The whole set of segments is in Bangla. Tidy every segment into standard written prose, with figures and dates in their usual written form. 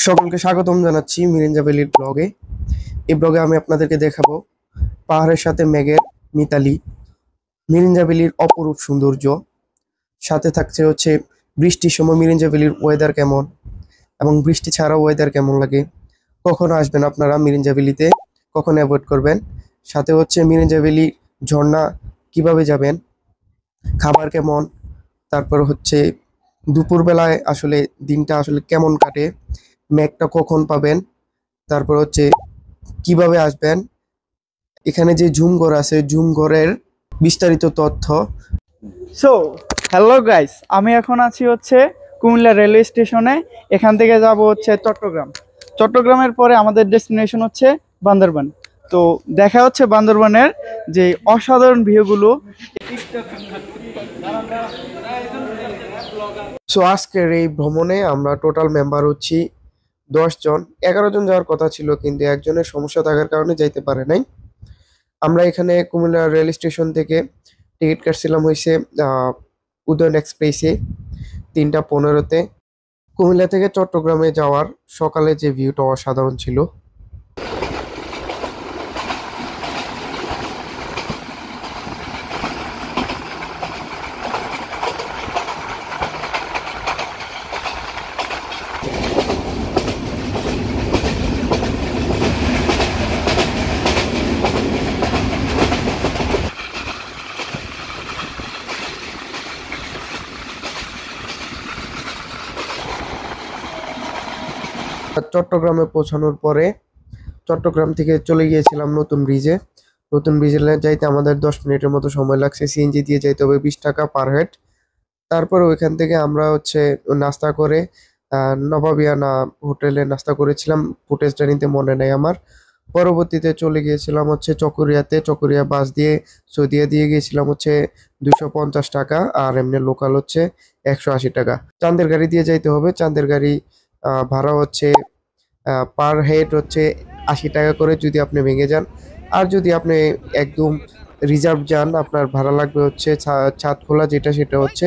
সকলকে স্বাগতম জানাচ্ছি মিরিঞ্জা ভ্যালির ব্লগে। এই ব্লগে আমি আপনাদেরকে দেখাবো পাহাড়ের সাথে মেঘের মিতালি, মিরিঞ্জা ভ্যালির অপরূপ সৌন্দর্য। সাথে থাকছে হচ্ছে বৃষ্টির সময় মিরিঞ্জা ভ্যালির ওয়েদার কেমন এবং বৃষ্টি ছাড়াও ওয়েদার কেমন লাগে, কখন আসবেন আপনারা মিরিঞ্জা ভ্যালিতে, কখন অ্যাভয়েড করবেন, সাথে হচ্ছে মিরিঞ্জা ভ্যালি ঝর্ণা কিভাবে যাবেন, খাবার কেমন, তারপর হচ্ছে দুপুরবেলায় আসলে দিনটা আসলে কেমন কাটে, মেঘটা কখন পাবেন, তারপর হচ্ছে কিভাবে আসবেন, এখানে যে ঝুম ঘর আছে ঝুম ঘরের বিস্তারিত তথ্য। সো হ্যালো গাইস, আমি এখন আছি হচ্ছে কুমিল্লা রেলওয়ে স্টেশনে। এখান থেকে যাব হচ্ছে চট্টগ্রামের পরে আমাদের ডেস্টিনেশন হচ্ছে বান্দরবান। তো দেখা হচ্ছে বান্দরবানের যে অসাধারণ ভিউগুলো। সো আজকের এই ভ্রমণে আমরা টোটাল মেম্বার হচ্ছি 10 জন। 11 জন যাওয়ার কথা ছিল, কিন্তু একজনের সমস্যা থাকার কারণে যাইতে পারে নাই। আমরা এখানে কুমিল্লা রেল স্টেশন থেকে টিকিট কাটছিলাম হয়েছে উদয়ন এক্সপ্রেসে 3টা 15-তে। কুমিল্লা থেকে চট্টগ্রামে যাওয়ার সকালে যে ভিউটা অসাধারণ ছিল। চট্টগ্রামে পৌঁছানোর পরে চট্টগ্রাম থেকে চলে গিয়েছিলাম নতুন ব্রিজে। নতুন ব্রিজে যাইতে আমাদের 10 মিনিটের মতো সময় লাগছে। সিএনজি দিয়ে যাইতে হবে 20 টাকা পার হেড। তারপরে ওইখান থেকে আমরা হচ্ছে নাস্তা করে নবাবিয়ানা হোটেলে নাস্তা করেছিলাম, ফুটেজটা নিতে মনে নেই আমার। পরবর্তীতে চলে গিয়েছিলাম হচ্ছে চকরিয়াতে, চকরিয়া বাস দিয়ে সৌদিয়া দিয়ে গিয়েছিলাম হচ্ছে 250 টাকা, আর এমনি লোকাল হচ্ছে 180 টাকা। চাঁদের গাড়ি দিয়ে যাইতে হবে। চাঁদের গাড়ি ভাড়া হচ্ছে পার হেড হচ্ছে 80 টাকা করে যদি আপনি ভেঙে যান। আর যদি আপনি একদম রিজার্ভ যান আপনার ভাড়া লাগবে হচ্ছে ছাদখোলা, সেটা হচ্ছে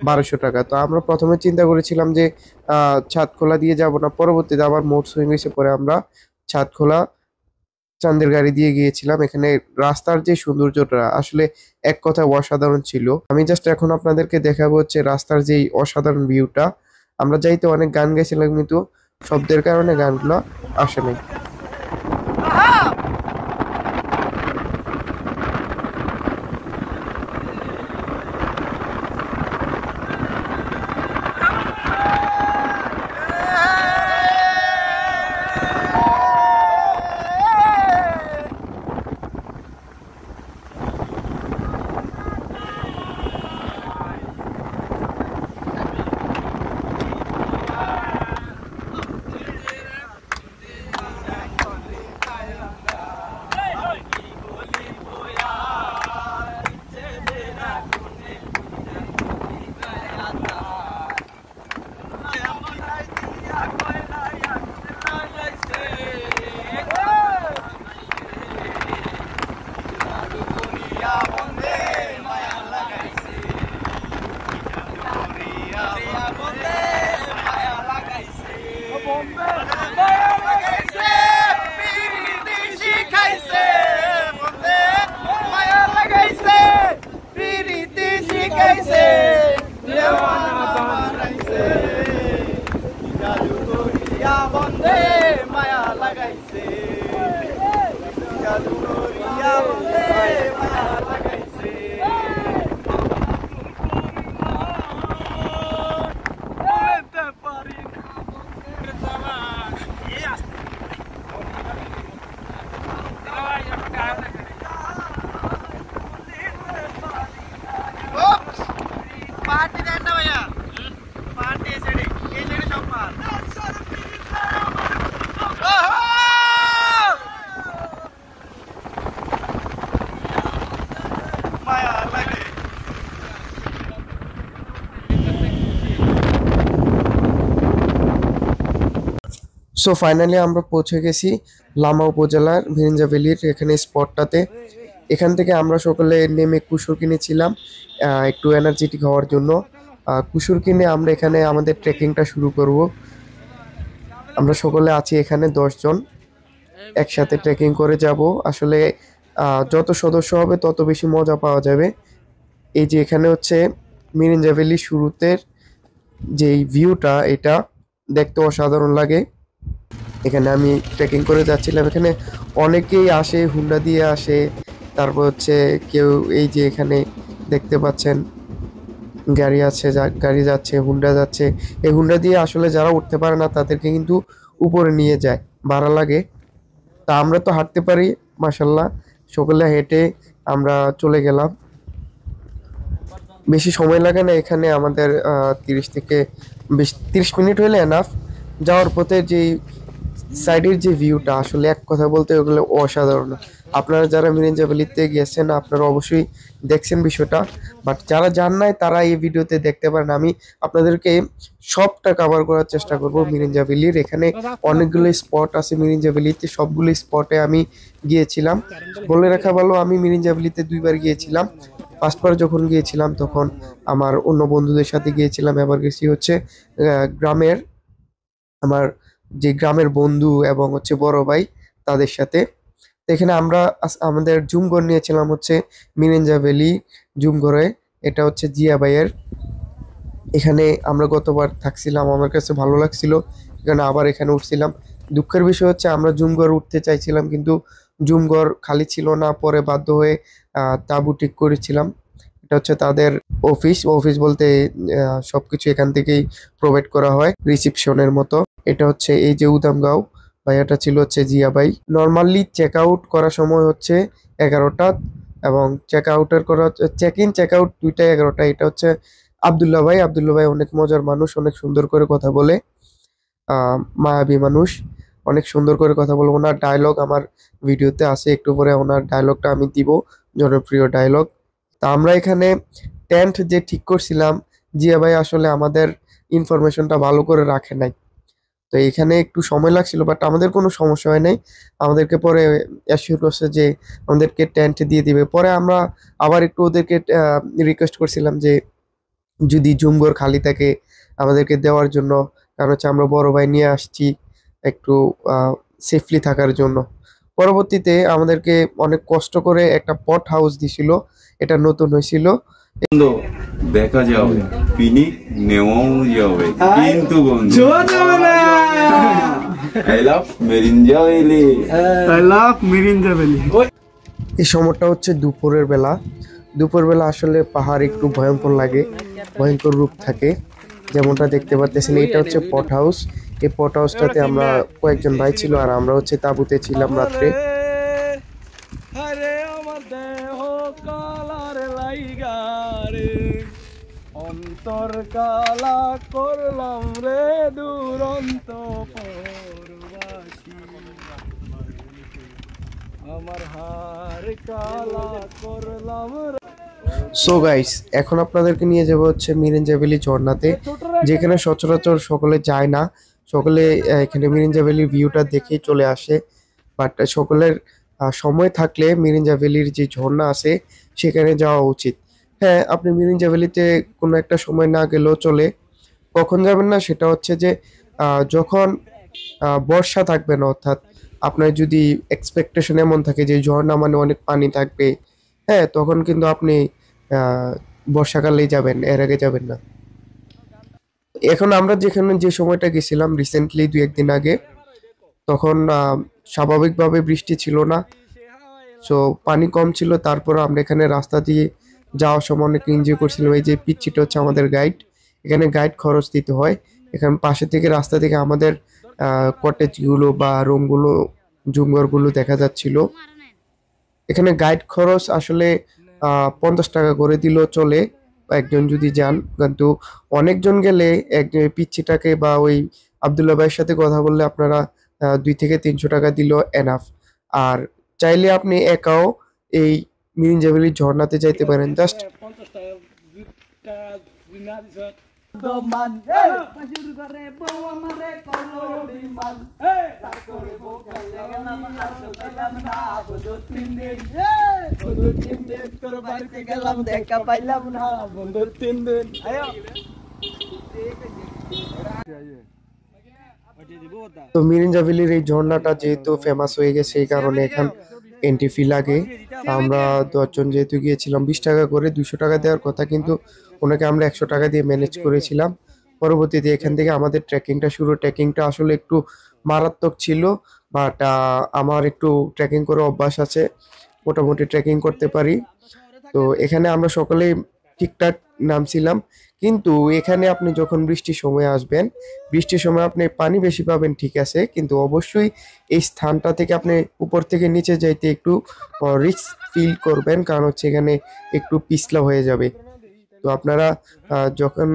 1200 টাকা। তো আমরা প্রথমে চিন্তা করেছিলাম যে ছাদখোলা দিয়ে যাব না, পরবর্তীতে আবার মোট সুইং হয়েছে, পরে আমরা ছাদখোলা চাঁদের গাড়ি দিয়ে গিয়েছিলাম। এখানে রাস্তার যে সৌন্দর্যটা আসলে এক কথায় অসাধারণ ছিল। আমি জাস্ট এখন আপনাদেরকে দেখাবো হচ্ছে রাস্তার যেই অসাধারণ ভিউটা। আমরা যাইতে অনেক গান গাইছিলাম, কিন্তু শব্দের কারণে গানগুলো আসে নাই। সো ফাইনালি আমরা পৌঁছে গেছি লামা উপজেলার মিরিঞ্জা ভ্যালির এখানে স্পটটাতে। এখান থেকে আমরা সকলে নেমে কুসুর কিনেছিলাম একটু এনার্জেটিক হওয়ার জন্য। কুসুর কিনে আমরা এখানে আমাদের ট্রেকিংটা শুরু করব। আমরা সকলে আছি এখানে 10 জন, একসাথে ট্রেকিং করে যাব। আসলে যত সদস্য হবে তত বেশি মজা পাওয়া যাবে। এই যে এখানে হচ্ছে মিরিঞ্জা ভ্যালি শুরুতে যেই ভিউটা, এটা দেখতে অসাধারণ লাগে। এখানে আমি ট্রেকিং করে যাচ্ছিলাম, এখানে অনেকেই আসে, হুন্ডা দিয়ে আসে। তারপর হচ্ছে কেউ এই যে এখানে দেখতে পাচ্ছেন গাড়ি আছে, গাড়ি যাচ্ছে, হুন্ডা যাচ্ছে। এই হুন্ডা দিয়ে আসলে যারা উঠতে পারে না তাদেরকে কিন্তু উপরে নিয়ে যায়, ভাড়া লাগে। তা আমরা তো হাঁটতে পারি, মাশাল্লাহ সকলে হেঁটে আমরা চলে গেলাম। বেশি সময় লাগে না এখানে আমাদের, 30 মিনিট হলে এনাফ। যাওয়ার পথে যে সাইডের যে ভিউটা, আসলে এক কথা বলতে ওগুলো অসাধারণ। আপনারা যারা মিরিঞ্জা ভ্যালিতে গেছেন আপনারা অবশ্যই দেখছেন বিষয়টা, বাট যারা যান নাই তারা এই ভিডিওতে দেখতে পারেন। আমি আপনাদেরকে সবটা কভার করার চেষ্টা করব মিরিঞ্জা ভ্যালির। এখানে অনেকগুলো স্পট আছে মিরিঞ্জা ভ্যালিতে, সবগুলো স্পটে আমি গিয়েছিলাম। বলে রাখা ভালো, আমি মিরিঞ্জা ভ্যালিতে 2বার গিয়েছিলাম। ফার্স্টবার যখন গিয়েছিলাম তখন আমার অন্য বন্ধুদের সাথে গিয়েছিলাম, এবার গেছি হচ্ছে গ্রামের, আমার যে গ্রামের বন্ধু এবং হচ্ছে বড় ভাই তাদের সাথে। তো এখানে আমরা আমাদের জুমঘর নিয়েছিলাম হচ্ছে মিরিঞ্জা ভ্যালি জুমঘরে, এটা হচ্ছে জিয়া ভাইয়ের। এখানে আমরা গতবার থাকছিলাম, আমার কাছে ভালো লাগছিল, এখানে আবার এখানে উঠছিলাম। দুঃখের বিষয় হচ্ছে আমরা জুমঘর উঠতে চাইছিলাম কিন্তু জুমঘর খালি ছিল না, পরে বাধ্য হয়ে তাঁবু ঠিক করেছিলাম। এটা হচ্ছে তাদের অফিস বলতে সবকিছু এখান থেকেই প্রোভাইড করা হয়, রিসিপশনের মতো। এটা হচ্ছে এই যে উদামগাঁও, ভাইয়াটা ছিল হচ্ছে জিয়া ভাই। নর্মালি চেক আউট করার সময় হচ্ছে 11টা, এবং চেক ইন চেক আউট দুইটাই 11টা। এটা হচ্ছে আব্দুল্লাহ ভাই অনেক মজার মানুষ, অনেক সুন্দর করে কথা বলে, মায়াবী মানুষ, অনেক সুন্দর করে কথা বলে। ওনার ডায়লগ আমার ভিডিওতে আছে, একটু পরে ওনার ডায়লগটা আমি দিব, জনপ্রিয় ডায়লগ। তা আমরা এখানে টেন্ট যে ঠিক করছিলাম, জিয়া ভাই আসলে আমাদের ইনফরমেশনটা ভালো করে রাখে নাই, তো এখানে একটু সময় লাগছিল, বাট আমাদের কোনো সমস্যা হয় নাই। আমাদেরকে পরে অ্যাসিওর করছে যে আমাদেরকে টেন্ট দিয়ে দিবে। পরে আমরা আবার একটু ওদেরকে রিকোয়েস্ট করছিলাম যে যদি জুমঘর খালি থাকে আমাদেরকে দেওয়ার জন্য, কারণ হচ্ছে আমরা বড় ভাই নিয়ে আসছি একটু সেফলি থাকার জন্য। পরবর্তীতে আমাদেরকে অনেক কষ্ট করে একটা পট হাউস দিছিল, এটা নতুন হয়েছিল। বন্ধু দেখা যাবে, পিকনিক নেওয়াও যাবে, কিন্তু বন্ধু জোয়া যাবে না। I love মেরিঞ্জা valley. I love Mirinja valley. এই সময়টা হচ্ছে দুপুরবেলা আসলে পাহাড় একটু ভয়ঙ্কর লাগে, ভয়ঙ্কর রূপ থাকে। যেমনটা দেখতে পাচ্ছেন এটা হচ্ছে পট হাউস। এই পট হাউসটাতে আমরা কয়েকজন ভাই ছিল আর আমরা হচ্ছে তাঁবুতে ছিলাম রাত্রে। আরে আমার দেহ কালার লাইগারে, অন্তর কালা করলাম রে দুরন্ত পরবাসী, আমার হার কালা করলাম। সো গাইস, এখন আপনাদেরকে নিয়ে যাব হচ্ছে মিরিঞ্জা ভ্যালি ঝর্ণাতে, যেখানে সচরাচর সকলে যায় না। সকলে এখানে মিরিঞ্জা ভ্যালির ভিউটা দেখেই চলে আসে, বাট সকলের সময় থাকলে মিরিঞ্জা ভ্যালির যে ঝর্ণা আছে সেখানে যাওয়া উচিত। হ্যাঁ, আপনি মিরিঞ্জা ভ্যালিতে কোনো একটা সময় না গেলেও চলে। কখন যাবেন না সেটা হচ্ছে যে যখন বর্ষা থাকবে না, অর্থাৎ আপনার যদি এক্সপেকটেশন এমন থাকে যে ঝর্ণা মানে অনেক পানি থাকবে, হ্যাঁ তখন কিন্তু আপনি বর্ষাকালেই যাবেন, এর আগে যাবেন না। এখন আমরা যেখানে যে সময়টা গেছিলাম রিসেন্টলি 2-1 দিন আগে, তখন স্বাভাবিকভাবে বৃষ্টি ছিল না, সো পানি কম ছিল। তারপর আমরা এখানে রাস্তা দিয়ে যাওয়ার সময় অনেক এনজয় করছিলাম। এই যে পিচ্ছিটা হচ্ছে আমাদের গাইড, এখানে গাইড খরচ দিতে হয়। এখানে পাশে থেকে রাস্তা থেকে আমাদের কটেজগুলো বা রুমগুলো, জুমঘরগুলো দেখা যাচ্ছিল। এখানে গাইড খরচ আসলে 50 টাকা করে দিলেও চলে একজন যদি যান, কিন্তু অনেকজন গেলে একজন পিচ্ছিটাকে বা ওই আব্দুল্লাহ ভাইয়ের সাথে কথা বললে আপনারা 2 থেকে 300 টাকা দিলেও এনাফ। আর চাইলে আপনি একাও এই মিরিঞ্জা ভ্যালি ঝর্ণাতে যাইতে পারেন। জাস্ট গেলাম দেখা পাইলাম না বন্ধু 3 দিন। তো মিরিঞ্জা ভ্যালির এই ঝর্ণাটা যেহেতু ফেমাস হয়ে গেছে এই কারণে এখান এন্ট্রি ফি লাগে। আমরা 10 জন যেহেতু গিয়েছিলাম 20 টাকা করে, 200 টাকা দেওয়ার কথা, কিন্তু ওনাকে আমরা 100 টাকা দিয়ে ম্যানেজ করেছিলাম। পরবর্তীতে এখান থেকে আমাদের ট্রেকিংটা শুরু। ট্রেকিংটা আসলে একটু মারাত্মক ছিল, বাট আমার একটু ট্রেকিং করে অভ্যাস আছে, মোটামুটি ট্রেকিং করতে পারি। তো এখানে আমরা সকলেই ঠিকঠাক নামছিলাম, কিন্তু এখানে আপনি যখন বৃষ্টির সময় আসবেন, বৃষ্টির সময় আপনি পানি বেশি পাবেন ঠিক আছে, কিন্তু অবশ্যই এই স্থানটা থেকে আপনি উপর থেকে নিচে যাইতে একটু রিস্ক ফিল করবেন, কারণ হচ্ছে এখানে একটু পিছলা হয়ে যাবে। তো আপনারা যখন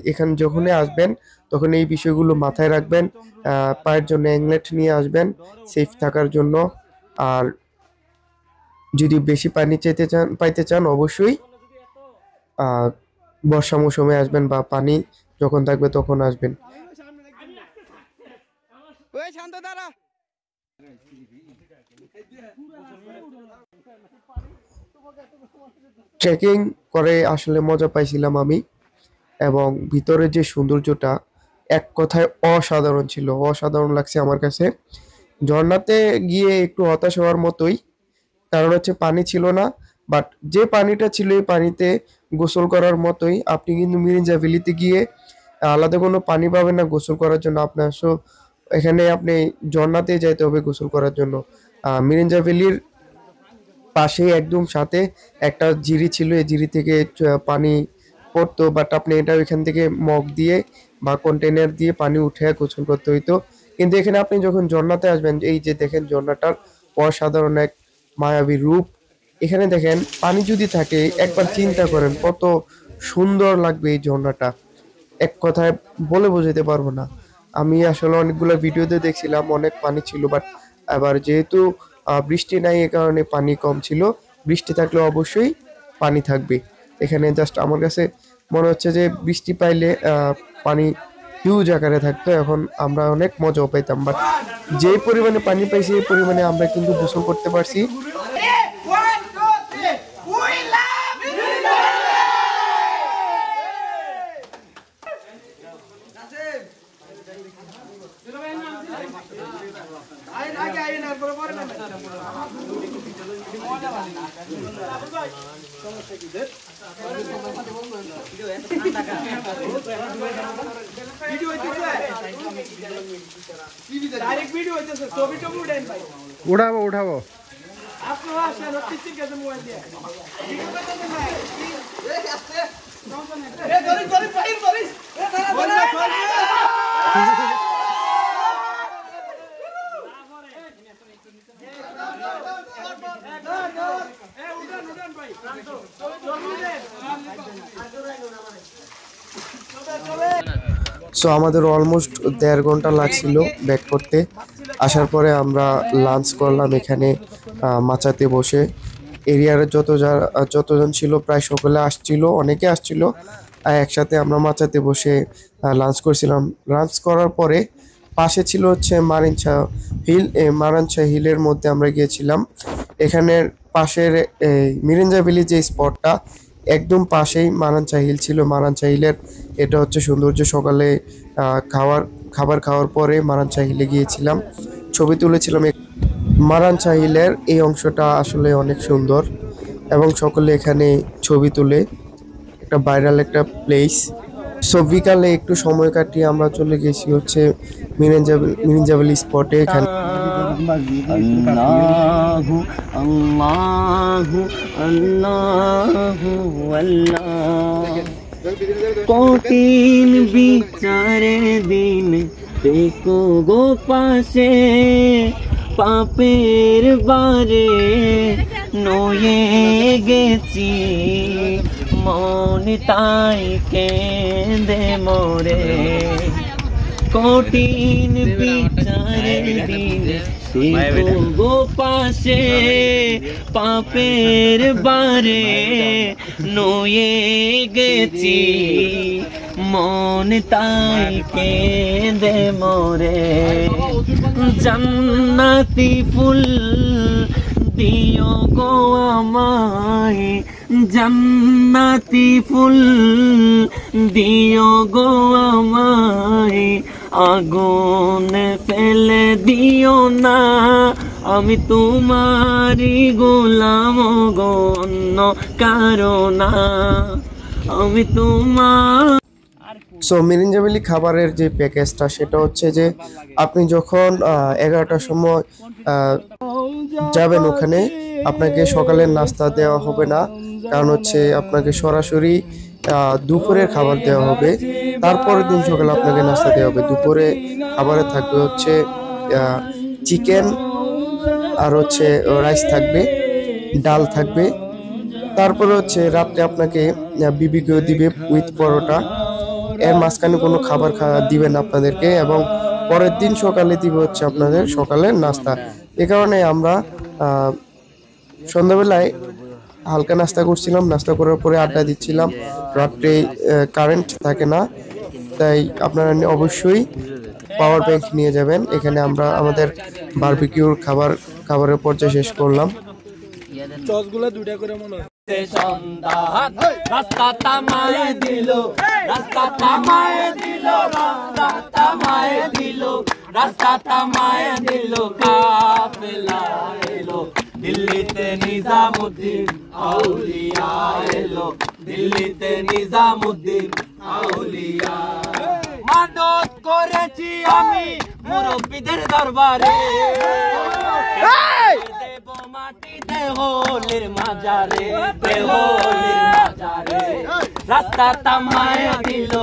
এখানে যখনই আসবেন তখন এই বিষয়গুলো মাথায় রাখবেন। পায়ের জন্য অ্যাংলেট নিয়ে আসবেন সেফ থাকার জন্য। আর যদি বেশি পানি পাইতে চান অবশ্যই বর্ষা মৌসুমে আসবেন, বা পানি যখন থাকবে তখন আসবেন। ট্রেকিং করে আসলে মজা পাইছিলাম আমি, এবং ভিতরে যে সৌন্দর্যটা এক কথায় অসাধারণ ছিল, অসাধারণ লাগছে আমার কাছে। ঝর্ণাতে গিয়ে একটু হতাশ হওয়ার মতোই, কারণ হচ্ছে পানি ছিল না, বাট যে পানিটা ছিল এই পানিতে গোসল করার মতোই। আপনি কিন্তু মিরিঞ্জা ভ্যালিতে গিয়ে আলাদা কোনো পানি পাবেন না গোসল করার জন্য, আপনার এখানে আপনি ঝর্ণাতে যাইতে হবে গোসল করার জন্য। মিরিঞ্জা ভ্যালির পাশেই একদম সাথে একটা জিরি ছিল, এই জিরি থেকে পানি পড়তো, বাট আপনি এটা ওইখান থেকে মগ দিয়ে বা কন্টেনার দিয়ে পানি উঠে গোসল করতে হইতো। কিন্তু এখানে আপনি যখন ঝর্ণাতে আসবেন, এই যে দেখেন ঝর্ণাটার অসাধারণ এক মায়াবী রূপ। এখানে দেখেন পানি যদি থাকে একবার চিন্তা করেন কত সুন্দর লাগবে এই ঝর্ণাটা, এক কথায় বলে বোঝাতে পারবো না। আমি আসলে অনেকগুলো ভিডিওতে দেখছিলাম অনেক পানি ছিল, বাট আবার যেহেতু বৃষ্টি নাই এ কারণে পানি কম ছিল। বৃষ্টি থাকলে অবশ্যই পানি থাকবে এখানে। জাস্ট আমার কাছে মনে হচ্ছে যে বৃষ্টি পাইলে পানি হিউজ আকারে থাকতো, এখন আমরা অনেক মজাও পাইতাম, বাট যে পরিমাণে পানি পাইছি এই পরিমাণে আমরা কিন্তু গোসল করতে পারছি। উঠাবো উঠাবো সো আমাদের অলমোস্ট 1.5 ঘন্টা লাগছিল ব্যাক করতে। আসার পরে আমরা লাঞ্চ করলাম এখানে মাচাতে বসে। এরিয়ার যতজন ছিল প্রায় সকলে আসছিল, অনেকে আসছিল, একসাথে আমরা মাচাতে বসে লাঞ্চ করছিলাম। লাঞ্চ করার পরে পাশে ছিল হচ্ছে মারিঞ্জা হিল। মারিঞ্জা হিলের মধ্যে আমরা গিয়েছিলাম। এখানের পাশের মিরিঞ্জা ভ্যালি যে স্পটটা একদম পাশেই মারাঞ্চা হিল ছিল। মারাঞ্চা হিলের এটা হচ্ছে সৌন্দর্য। সকালে খাবার খাওয়ার পরে মারাঞ্চা হিলে গিয়েছিলাম, ছবি তুলেছিলাম। মারাঞ্চা হিলের এই অংশটা আসলে অনেক সুন্দর, এবং সকলে এখানে ছবি তুলে, একটা ভাইরাল একটা প্লেস। সো বিকালে একটু সময় কাটিয়ে আমরা চলে গেছি হচ্ছে মিরিঞ্জা ভ্যালি স্পটে। এখানে আল্লাহু আল্লাহু আল্লাহু আল্লাহ কঠিন বিচারের দিন দেখো গো পাশে পাপের বারে নয়ে গেছি মন তাই কেঁদে মরে কঠিন বিচারের দিন দেখো গো পাশে পাপের বারে নয়ে গেছি মন তাই কেঁদে মরে জান্নাতি ফুল দিও গো আমায় জান্নাতি ফুল দিও গো আমায় আগুনে ফেলে দিও না, আমি তোমারই গোলাম গো, অন্য কারো না, আমি তোমার। সো মিরিঞ্জা ভ্যালি খাবারের যে প্যাকেজটা সেটা হচ্ছে যে আপনি যখন 11টার সময় যাবেন ওখানে, আপনাকে সকালের নাস্তা দেওয়া হবে না, কারণ হচ্ছে আপনাকে সরাসরি দুপুরের খাবার দেওয়া হবে। তারপরের দিন সকালে আপনাকে নাস্তা দেওয়া হবে। দুপুরে খাবারে থাকবে হচ্ছে চিকেন, আর হচ্ছে রাইস থাকবে, ডাল থাকবে। তারপরে হচ্ছে রাত্রে আপনাকে বিবিকিউ দিবে উইথ পরোটা। এর মাঝখানে কোনো খাবার দিবেন আপনাদেরকে, এবং পরের দিন সকালে দিবে হচ্ছে আপনাদের সকালের নাস্তা। এ কারণে আমরা সন্ধ্যাবেলায় হালকা নাস্তা করছিলাম, নাস্তা করার পরে আড্ডা দিচ্ছিলাম। রাত্রে কারেন্ট থাকে না, তাই আপনারা অবশ্যই পাওয়ার ব্যাংক নিয়ে যাবেন। এখানে আমরা আমাদের বারবিকিউর খাবারের পর্যায়ে শেষ করলাম। চসগুলো দুইটা করে মনে হয়। রাস্তা তামায় দিল, রাস্তা তামায় দিল, রাস্তা তামায় দিল, রাস্তা তামায় দিল, কাফেলা এলো দিল্লিতে, নিজামুদ্দিন আউলিয়া এলো দিল্লিতে, নিজামুদ্দিন আউলিয়া। মানত করেছি আমি মুরব্বিদের দরবারে, দেব মাটিতে হোলির মাজারে, হোলির মাজারে। রাস্তা তামায় দিল,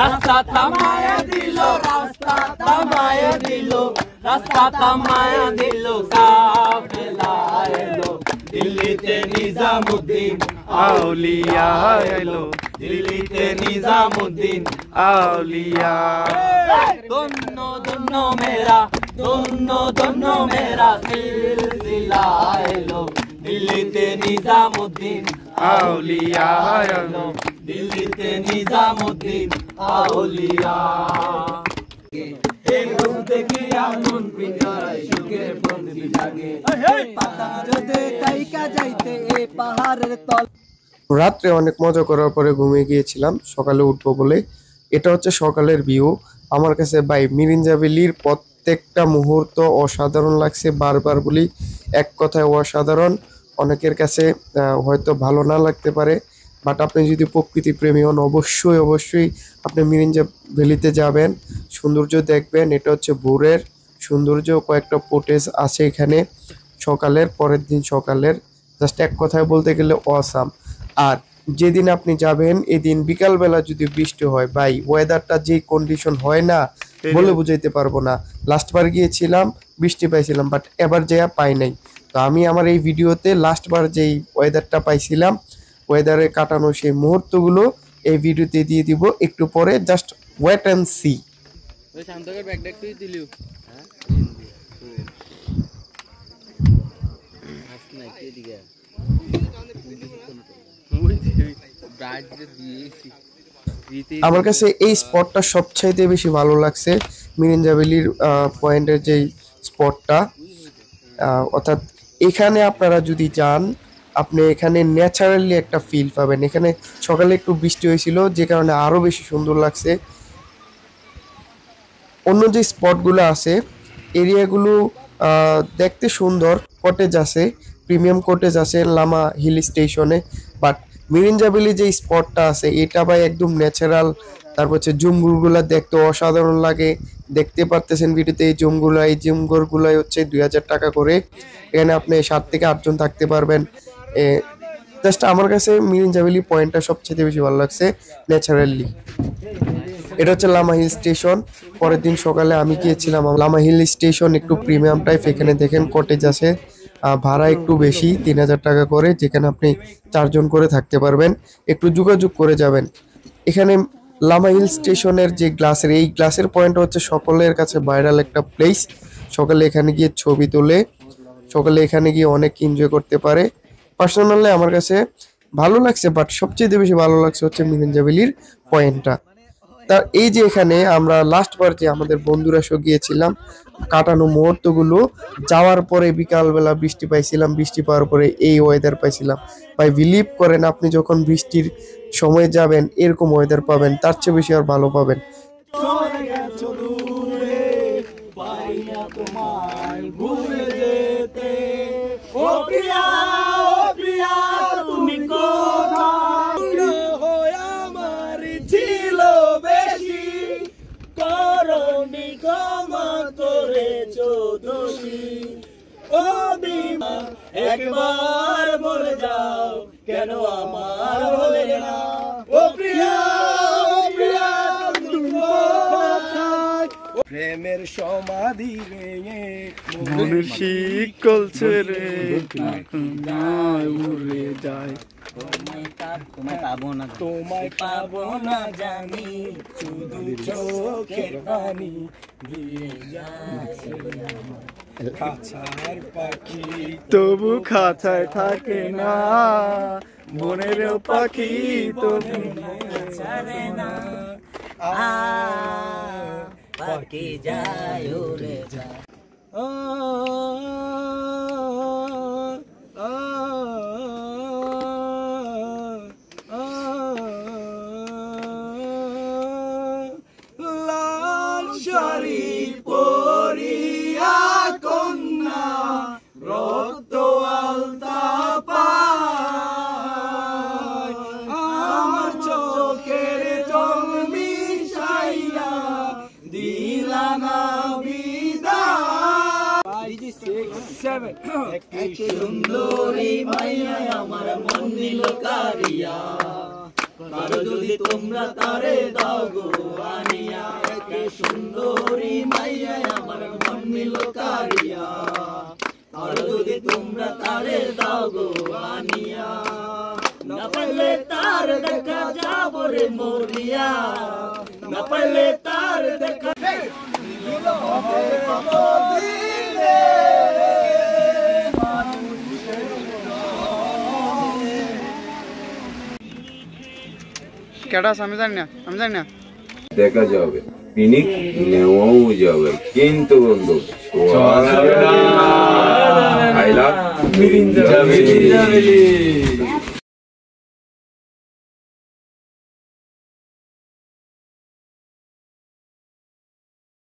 রাস্তা তামায় দিল, রাস্তা তামায় দিল, রাস্তা তামায় দিল, কাফেলা এলো দিল্লিতে, নিজামুদ্দিন আউলিয়া এলো দিল্লিতে, নিজামুদ্দিন আউলিয়া। ধন্য ধন্য মেরা, ধন্য ধন্য মেরা সিলসিলা এলো দিল্লিতে, নিজামুদ্দিন আউলিয়া এলো দিল্লিতে, নিজামুদ্দিন আউলিয়া। রাত্রে অনেক মজা করার পরে ঘুমিয়ে গিয়েছিলাম, সকালে উঠবো বলে। এটা হচ্ছে সকালের ভিউ। আমার কাছে ভাই মিরিঞ্জা ভ্যালির প্রত্যেকটা মুহূর্ত অসাধারণ লাগছে, বারবার বলি, এক কথায় অসাধারণ। অনেকের কাছে হয়তো ভালো না লাগতে পারে, বাট আপনি যদি প্রকৃতি প্রেমী হন অবশ্যই অবশ্যই আপনি মিরিঞ্জা ভ্যালিতে যাবেন, সৌন্দর্য দেখবেন। এটা হচ্ছে ভোরের সৌন্দর্য, কয়েকটা ফুটেজ আছে এখানে সকালের, পরের দিন সকালের, জাস্ট এক কথায় বলতে গেলে অসাম। আর যেদিন আপনি যাবেন এদিন বিকালবেলা যদি বৃষ্টি হয় ভাই, ওয়েদারটা যে কন্ডিশন হয় না বলে বুঝাইতে পারবো না। লাস্টবার গিয়েছিলাম বৃষ্টি পাইছিলাম, বাট এবার যেয়া পাই নাই। তো আমি আমার এই ভিডিওতে লাস্টবার যেই ওয়েদারটা পাইছিলাম, ওয়েদারে কাটানো সেই মুহূর্তগুলো এই ভিডিওতে দিয়ে দিব একটু পরে, জাস্ট ওয়েট অ্যান্ড সি। আমার কাছে এই স্পটটা সবচাইতে বেশি ভালো লাগছে, মিরিঞ্জা ভ্যালির পয়েন্টের যেই স্পটটা। অর্থাৎ এখানে আপনারা যদি যান, আপনি এখানে ন্যাচারালি একটা ফিল পাবেন। এখানে সকালে একটু বৃষ্টি হয়েছিল, যে কারণে আরো বেশি সুন্দর লাগছে। অন্য যে স্পটগুলো আছে, এরিয়াগুলো দেখতে সুন্দর, কটেজ আছে, প্রিমিয়াম কটেজ আছে লামা হিল স্টেশনে, বাট মিরিঞ্জা ভ্যালি যে স্পটটা আছে এটা ভাই একদম ন্যাচারাল। তারপর হচ্ছে জুমগুলা দেখতে অসাধারণ লাগে, দেখতে পারতেছেন ভিডিওতে। এই জুমগুলাই হচ্ছে 2000 টাকা করে। এখানে আপনি 7 থেকে 8 জন থাকতে পারবেন। জাস্ট আমার কাছে মিরিঞ্জা ভ্যালি পয়েন্টটা সবচেয়ে বেশি ভালো লাগছে ন্যাচারালি। এটা হচ্ছে লামা হিল স্টেশন। পরের দিন সকালে আমি গিয়েছিলাম লামা হিল স্টেশন, একটু প্রিমিয়াম টাইপ। এখানে দেখেন কটেজ আছে, ভাড়া একটু বেশি, 3000 টাকা করে, যেখানে আপনি 4 জন করে থাকতে পারবেন। একটু যোগাযোগ করে যাবেন। এখানে লামা হিল স্টেশনের যে গ্লাসের, এই গ্লাসের পয়েন্ট হচ্ছে সকলের কাছে ভাইরাল একটা প্লেস। সকালে এখানে গিয়ে ছবি তোলে, সকালে এখানে গিয়ে অনেক এনজয় করতে পারে। পার্সোনালি আমার কাছে ভালো লাগছে, বাট সবচেয়ে বেশি ভালো লাগছে হচ্ছে মিরিঞ্জা ভ্যালির পয়েন্টটা। তার এই যে এখানে আমরা লাস্টবার যে আমাদের বন্ধুরা সহ গিয়েছিলাম, কাটানো মুহূর্তগুলো, যাওয়ার পরে বিকালবেলা বৃষ্টি পাইছিলাম, বৃষ্টি পাওয়ার পরে এই ওয়েদার পাইছিলাম। ভাই বিলিভ করেন, আপনি যখন বৃষ্টির সময় যাবেন এরকম ওয়েদার পাবেন, তার চেয়ে বেশি আর ভালো পাবেন। চাইয়া তোমায় ভুলে যেতে। ও প্রিয়া তুমি কোথায়? আমার ছিল বেশি, করনি ক্ষমা করেছ দোষী। ও বিমা একবার বলে যাও, কেন আমার হলে না? ও প্রিয়া তুমি কোথায়? প্রেমের সমাধি ভেঙে মনের শিকল ছেড়ে উড়ে যায়। তোমায় পাবো না জানি, শুধু চোখের পানি দিয়ে যাচ্ছে খাঁচার পাখি, তবু খাঁচায় থাকে না, বনের পাখি তবু ছাড়ে না। পাখি যায় উড়ে যায়। লাল শাড়ি পরিয়া কন্যা, রক্ত আলতা পায়, আমার চোখের জল মিশাইয়া দিলা না বিদায়। একটি সুন্দরী মাইয়া আমার মন নিল কারিয়া, কারো যদি তোমরা তারে দাও গো আনিয়া। একটি সুন্দরী মাইয়া আমার মন নিল কারিয়া, কারো যদি তোমরা তারে দাও গো আনিয়া। না পাইলে তার দেখা যাব রে মরিয়া, না পাইলে তার দেখা কেডা আমি জানি না। দেখা যাবে, পিনিক নেওয়াও যাবে, কিন্তু বন্ধু I love মিরিঞ্জা ভ্যালি।